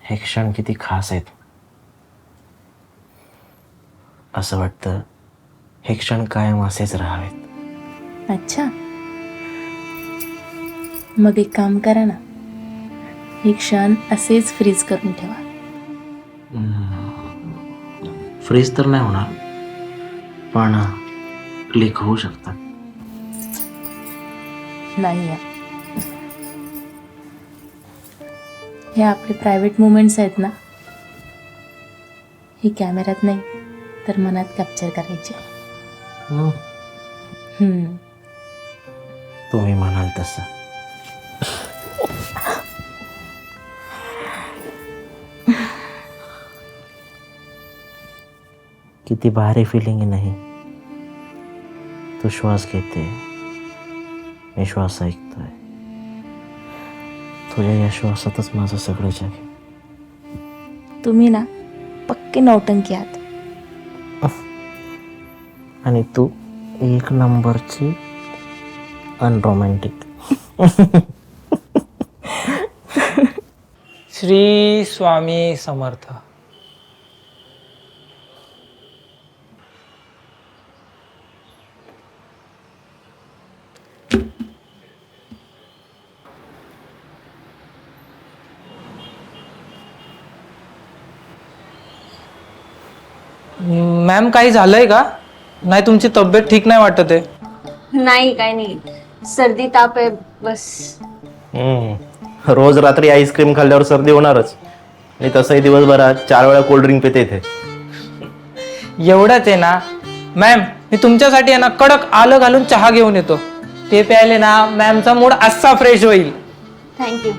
हे क्षण किती खास आहेत. असं वाटतं हे क्षण कायम असेच राहावेत. अच्छा, मग एक काम करा ना, हे क्षण असेच फ्रीज करून ठेवा. फ्रीज तर नाही होणार, पण क्लिक होऊ शकतात. नाही या, हे आपले प्रायव्हेट मुमेंट्स आहेत ना, हे कॅमेऱ्यात नाही तर मनात कॅप्चर करायचे. तुम्ही म्हणाल तसं. किती भारी फिलिंग आहे नाही. तू श्वास घेते, मी श्वास ऐकतोय. तुझ्या या श्वासातच माझं सगळं जग आहे. तुम्ही ना पक्के नौटंकी आहात. आणि तू एक नंबरची अनरोमॅन्टिक. श्री स्वामी समर्थ. मॅम काही झालंय का? नाही, तुमची तब्येत ठीक नाही वाटत आहे. नाही, काय नाही, सर्दी ताप आहे बस. रोज रात्री आईस्क्रीम खाल्ल्यावर सर्दी होणारच. आणि तसंही दिवसभरात 4 वेळा कोल्ड्रिंक पिते इथे. एवढंच आहे ना मॅम, मी तुमच्यासाठी आहे ना कडक आलं घालून चहा घेऊन येतो. ते प्यायले ना मॅमचा मूड असा फ्रेश होईल. थँक्यू.